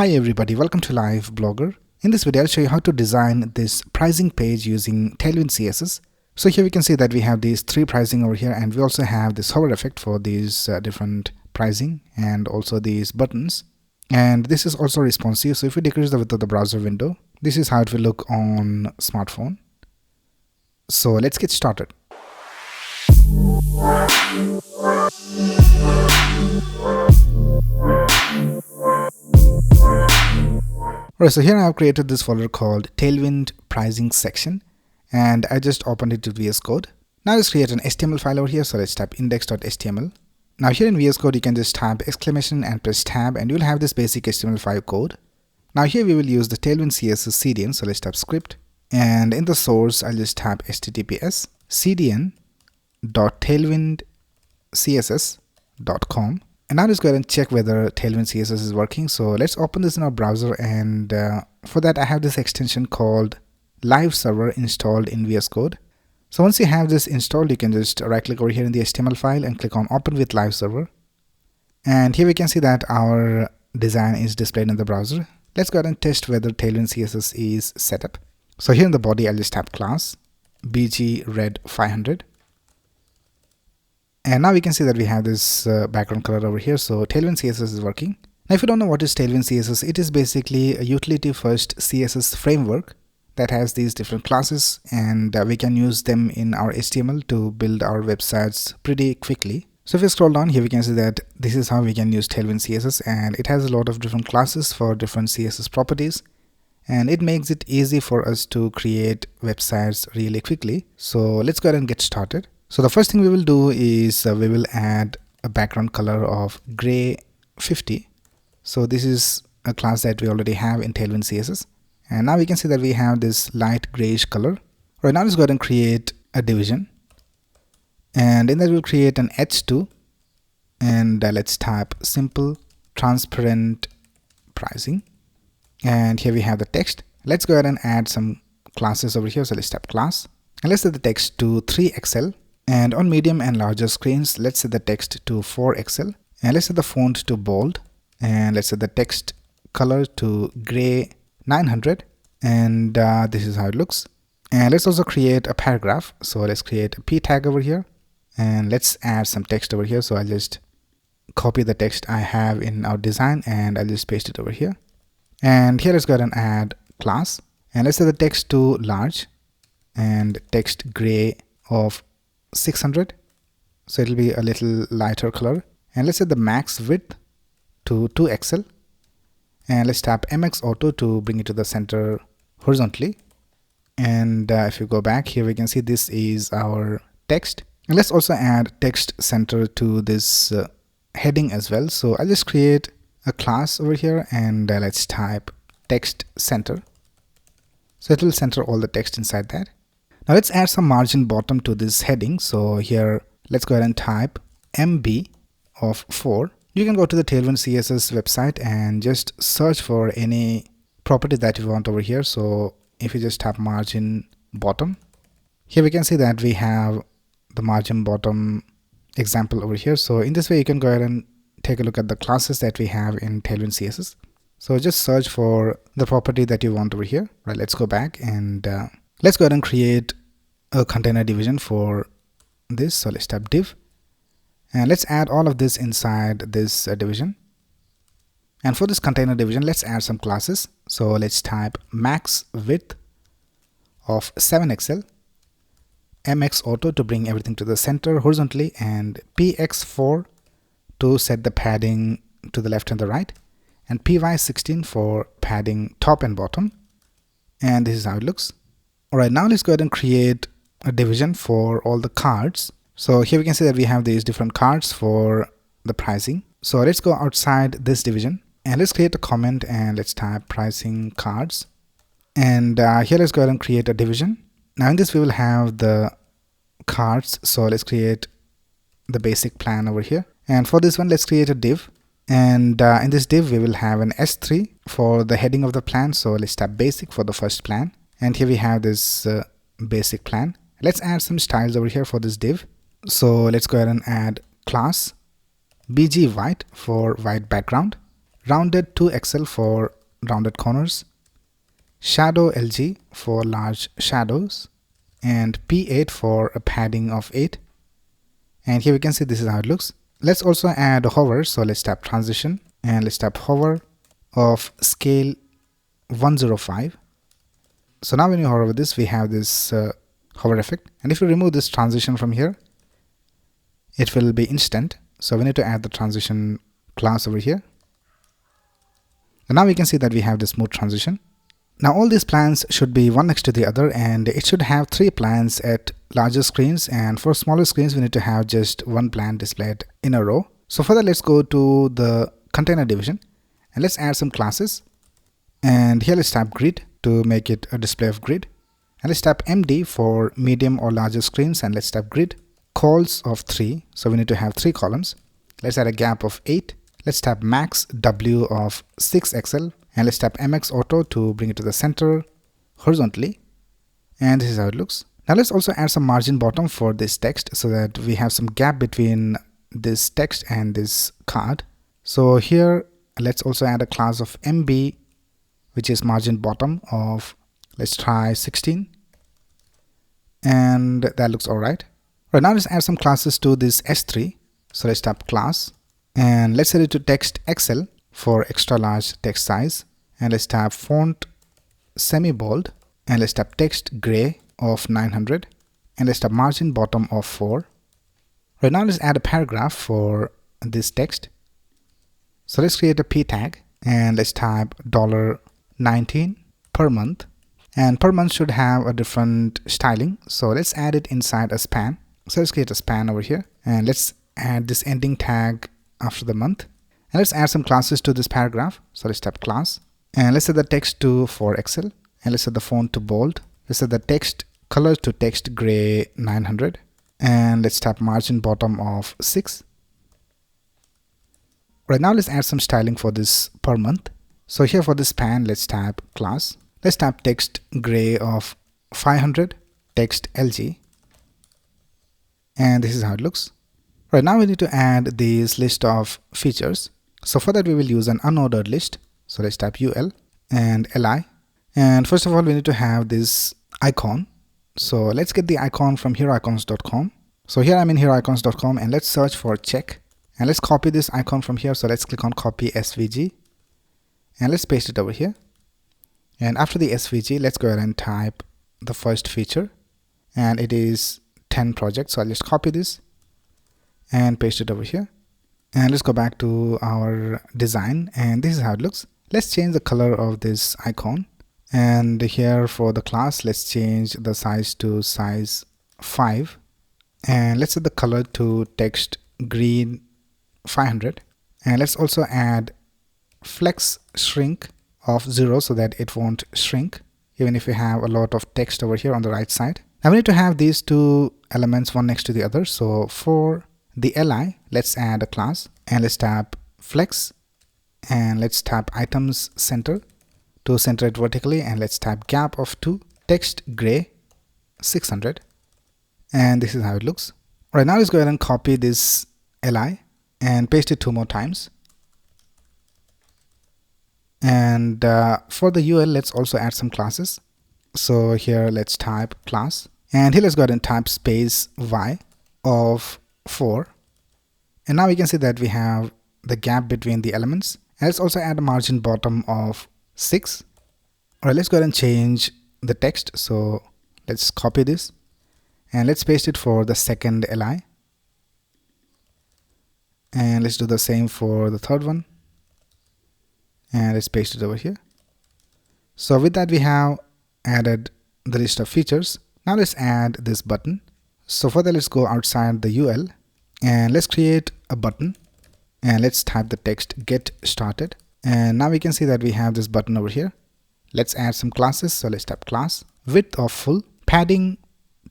Hi everybody, welcome to Live Blogger. In this video I'll show you how to design this pricing page using Tailwind CSS. So here we can see that we have these three pricing over here, and we also have this hover effect for these different pricing and also these buttons. And this is also responsive, so if we decrease the width of the browser window, this is how it will look on smartphone. So let's get started. Alright, so here I have created this folder called Tailwind Pricing Section, and I just opened it to VS Code. Now let's create an HTML file over here, so let's type index.html. Now here in VS Code you can just type exclamation and press tab, and you'll have this basic HTML5 code. Now here we will use the Tailwind CSS CDN, so let's type script, and in the source I'll just type https cdn.tailwindcss.com. And now let's go ahead and check whether Tailwind CSS is working. So let's open this in our browser, and for that I have this extension called Live Server installed in VS Code. So once you have this installed, you can just right click over here in the HTML file and click on Open with Live Server. And here we can see that our design is displayed in the browser. Let's go ahead and test whether Tailwind CSS is set up. So here in the body I'll just type class bgred500. And now we can see that we have this background color over here. So Tailwind CSS is working. Now if you don't know what is Tailwind CSS, it is basically a utility first CSS framework that has these different classes, and we can use them in our HTML to build our websites pretty quickly. So if you scroll down here, we can see that this is how we can use Tailwind CSS, and it has a lot of different classes for different CSS properties, and it makes it easy for us to create websites really quickly. So let's go ahead and get started. So the first thing we will do is we will add a background color of gray 50. So this is a class that we already have in Tailwind CSS. And now we can see that we have this light grayish color. Right, now let's go ahead and create a division. And in that we'll create an h2. And let's type simple transparent pricing. And here we have the text. Let's go ahead and add some classes over here. So let's type class. And let's set the text to 3XL. And on medium and larger screens, let's set the text to 4XL, and let's set the font to bold, and let's set the text color to gray 900, and this is how it looks. And let's also create a paragraph. So let's create a p tag over here, and let's add some text over here. So I'll just copy the text I have in our design and I'll just paste it over here. And here let's go ahead and add class, and let's set the text to large and text gray of 600, so it'll be a little lighter color. And let's set the max width to 2XL, and let's tap MX Auto to bring it to the center horizontally. And if you go back here, we can see this is our text. And let's also add text center to this heading as well. So I'll just create a class over here, and let's type text center, so it will center all the text inside that. Now let's add some margin bottom to this heading. So here let's go ahead and type MB of 4. You can go to the Tailwind CSS website and just search for any property that you want over here. So if you just type margin bottom, here we can see that we have the margin bottom example over here. So in this way you can go ahead and take a look at the classes that we have in Tailwind CSS. So just search for the property that you want over here. Right, let's go back and let's go ahead and create a container division for this. So let's type div, and let's add all of this inside this division. And for this container division, let's add some classes. So let's type max width of 7XL, MX Auto to bring everything to the center horizontally, and PX4 to set the padding to the left and the right, and PY16 for padding top and bottom. And this is how it looks. Alright, now let's go ahead and create a division for all the cards. So here we can see that we have these different cards for the pricing. So let's go outside this division, and let's create a comment, and let's type pricing cards. And here let's go ahead and create a division. Now in this we will have the cards. So let's create the basic plan over here. And for this one, let's create a div. And in this div we will have an S3 for the heading of the plan. So let's type basic for the first plan. And here we have this basic plan. Let's add some styles over here for this div. So let's go ahead and add class bg white for white background. rounded 2XL for rounded corners, shadow LG for large shadows, and P8 for a padding of 8. And here we can see this is how it looks. Let's also add a hover, so let's tap transition and let's tap hover of scale 105. So now when you hover over this, we have this hover effect, and if you remove this transition from here, it will be instant. So we need to add the transition class over here, and now we can see that we have the smooth transition. Now all these plans should be one next to the other, and it should have 3 plans at larger screens, and for smaller screens we need to have just 1 plan displayed in a row. So for that, let's go to the container division and let's add some classes, and here let's tap grid to make it a display of grid, and let's tap MD for medium or larger screens, and let's tap grid calls of 3, so we need to have 3 columns. Let's add a gap of 8. Let's tap max W of 6XL, and let's tap MX auto to bring it to the center horizontally, and this is how it looks. Now let's also add some margin bottom for this text so that we have some gap between this text and this card. So here let's also add a class of MB, which is margin bottom of, let's try 16, and that looks alright. Right, now let's add some classes to this S3. So let's tap class and let's set it to text XL for extra large text size, and let's tap font semi bold, and let's tap text gray of 900, and let's tap margin bottom of 4. Right, now let's add a paragraph for this text. So let's create a p tag and let's type $19 per month, and per month should have a different styling, so let's add it inside a span. So let's create a span over here, and let's add this ending tag after the month, and let's add some classes to this paragraph. So let's tap class, and let's set the text to 4XL, and let's set the font to bold. Let's set the text color to text gray 900, and let's tap margin bottom of 6. Right, now let's add some styling for this per month. So here for this span, let's tap class, let's tap text gray of 500, text LG, and this is how it looks. Right, now we need to add this list of features. So for that we will use an unordered list. So let's tap UL and LI, and first of all we need to have this icon. So let's get the icon from heroicons.com. So here I'm in heroicons.com, and let's search for check, and let's copy this icon from here. So let's click on copy SVG and let's paste it over here, and after the SVG let's go ahead and type the first feature, and it is 10 projects. So I'll just copy this and paste it over here, and let's go back to our design, and this is how it looks. Let's change the color of this icon, and here for the class let's change the size to size 5, and let's set the color to text green 500, and let's also add flex shrink of 0 so that it won't shrink even if you have a lot of text over here on the right side. Now we need to have these 2 elements one next to the other. So for the LI, let's add a class, and let's tap flex, and let's tap items center to center it vertically, and let's tap gap of 2, text gray 600, and this is how it looks. Right, now let's go ahead and copy this LI and paste it 2 more times, and for the UL let's also add some classes. So here let's type class, and here let's go ahead and type space Y of 4, and now we can see that we have the gap between the elements, and let's also add a margin bottom of 6. Alright, let's go ahead and change the text. So let's copy this and let's paste it for the second LI, and let's do the same for the third one, and let's paste it over here. So with that we have added the list of features. Now let's add this button. So for that let's go outside the UL and let's create a button, and let's type the text get started, and now we can see that we have this button over here. Let's add some classes. So let's tap class, width of full, padding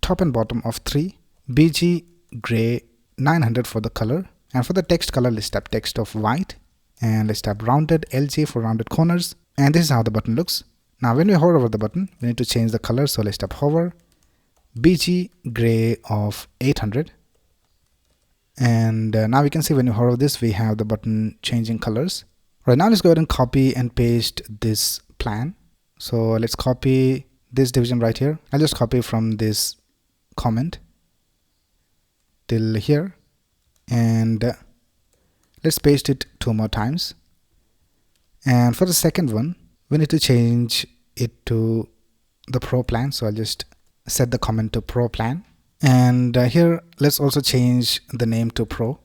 top and bottom of 3, BG gray 900 for the color, and for the text color let's tap text of white, and let's tap rounded LG for rounded corners, and this is how the button looks. Now when we hover over the button we need to change the color. So let's tap hover, BG gray of 800, and now we can see when you hover this we have the button changing colors. Right now, let's go ahead and copy and paste this plan. So let's copy this division right here. I'll just copy from this comment till here, and let's paste it 2 more times. And for the second one, we need to change it to the Pro plan. So I'll just set the comment to Pro plan. And here, let's also change the name to Pro.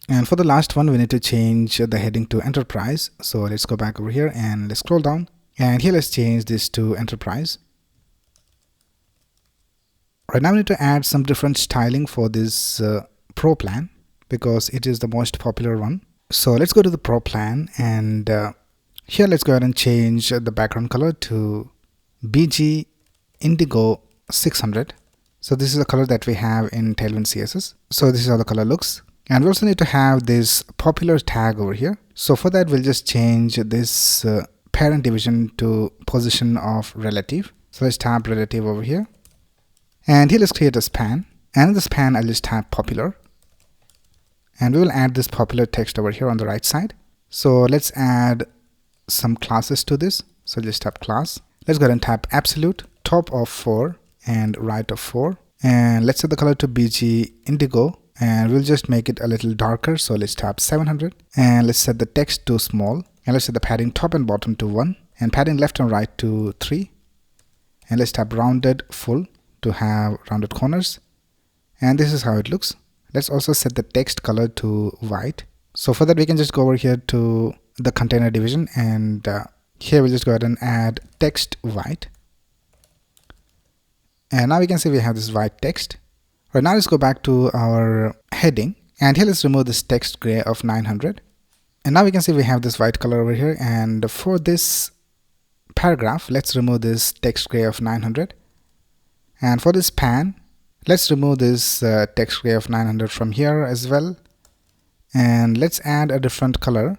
And for the last one, we need to change the heading to Enterprise. So let's go back over here and let's scroll down. And here, let's change this to Enterprise. Right now, we need to add some different styling for this Pro plan because it is the most popular one. So let's go to the Pro plan, and here let's go ahead and change the background color to BG Indigo 600. So this is the color that we have in Tailwind CSS. So this is how the color looks. And we also need to have this popular tag over here. So for that, we'll just change this parent division to position of relative. So let's tap relative over here. And here let's create a span. And in the span, I'll just tap popular. And we will add this popular text over here on the right side. So let's add some classes to this. So just tap class. Let's go ahead and tap absolute, top of 4 and right of 4. And let's set the color to BG Indigo. And we'll just make it a little darker. So let's tap 700. And let's set the text to small. And let's set the padding top and bottom to 1. And padding left and right to 3. And let's tap rounded full to have rounded corners. And this is how it looks. Let's also set the text color to white. So for that, we can just go over here to the container division, and here we'll just go ahead and add text white. And now we can see we have this white text. Right now, let's go back to our heading, and here let's remove this text gray of 900. And now we can see we have this white color over here, and for this paragraph, let's remove this text gray of 900. And for this span, let's remove this text gray of 900 from here as well. And let's add a different color.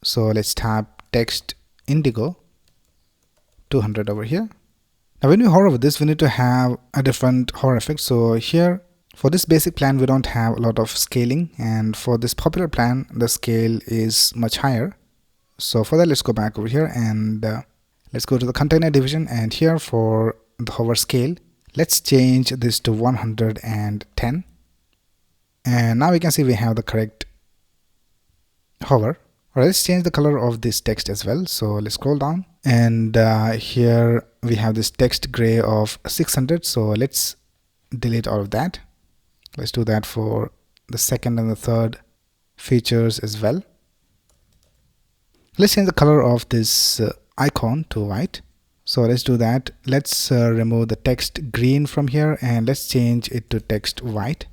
So let's tap text indigo 200 over here. Now when we hover over this, we need to have a different hover effect. So here for this basic plan, we don't have a lot of scaling. And for this popular plan, the scale is much higher. So for that, let's go back over here and let's go to the container division. And here for the hover scale, let's change this to 110. And now we can see we have the correct hover. Alright, let's change the color of this text as well. So let's scroll down, and here we have this text gray of 600. So let's delete all of that. Let's do that for the second and the third features as well. Let's change the color of this icon to white. So let's do that. Let's remove the text green from here, and let's change it to text white.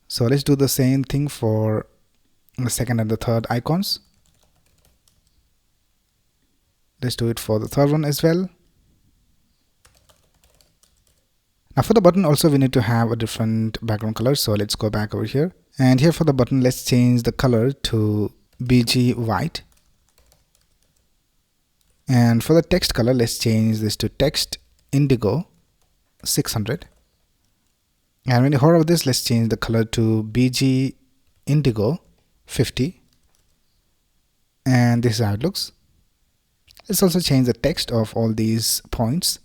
So let's do the same thing for the second and the third icons. Let's do it for the third one as well. Now for the button also, we need to have a different background color. So let's go back over here, and here for the button, let's change the color to BG white. And for the text color, let's change this to text indigo 600. And when you hover over this, let's change the color to BG indigo 50. And this is how it looks. Let's also change the text of all these points.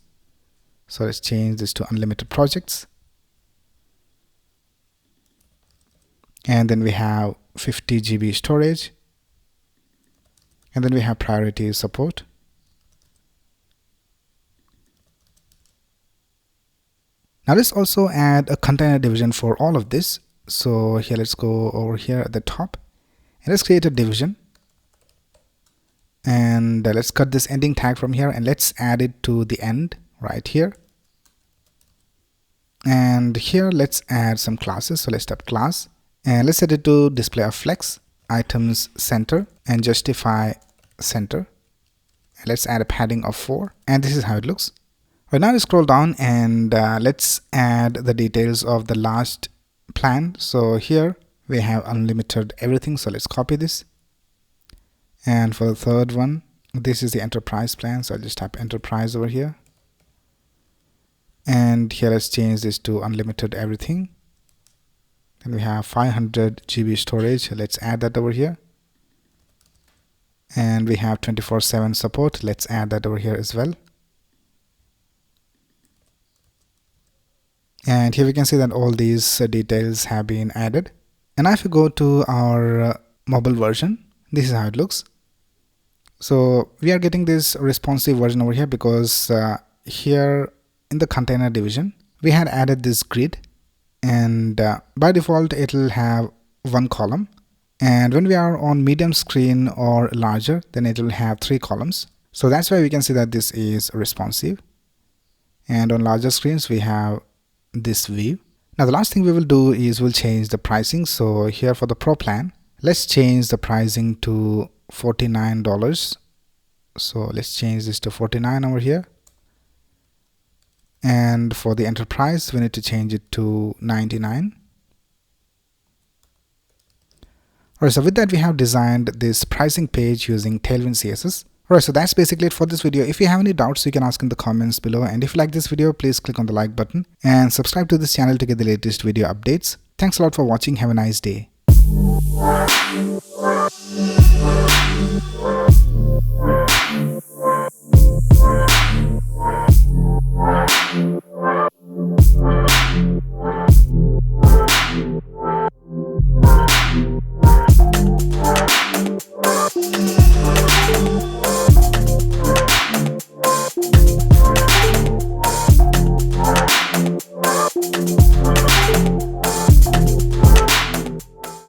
So let's change this to unlimited projects. And then we have 50 GB storage. And then we have priority support. Now let's also add a container division for all of this. So here, let's go over here at the top, and let's create a division. And let's cut this ending tag from here, and let's add it to the end right here. And here, let's add some classes. So let's tap class, and let's set it to display of flex, items center, and justify center. And let's add a padding of 4, and this is how it looks. Right now, let's scroll down, and let's add the details of the last plan. So here we have unlimited everything. So let's copy this. And for the third one, this is the enterprise plan. So I'll just tap enterprise over here. And here, let's change this to unlimited everything. Then we have 500 GB storage. Let's add that over here. and we have 24/7 support. Let's add that over here as well. And here we can see that all these details have been added. And now if we go to our mobile version, this is how it looks. So we are getting this responsive version over here because here in the container division, we had added this grid, and by default it will have one column. And when we are on medium screen or larger, then it will have 3 columns. So that's why we can see that this is responsive. And on larger screens, we have this view. Now the last thing we will do is we'll change the pricing. So here for the Pro plan, let's change the pricing to $49. So let's change this to $49 over here. And for the enterprise, we need to change it to $99. Alright, so with that we have designed this pricing page using Tailwind CSS. Alright, so that's basically it for this video. If you have any doubts, you can ask in the comments below. And if you like this video, please click on the like button and subscribe to this channel to get the latest video updates. Thanks a lot for watching. Have a nice day.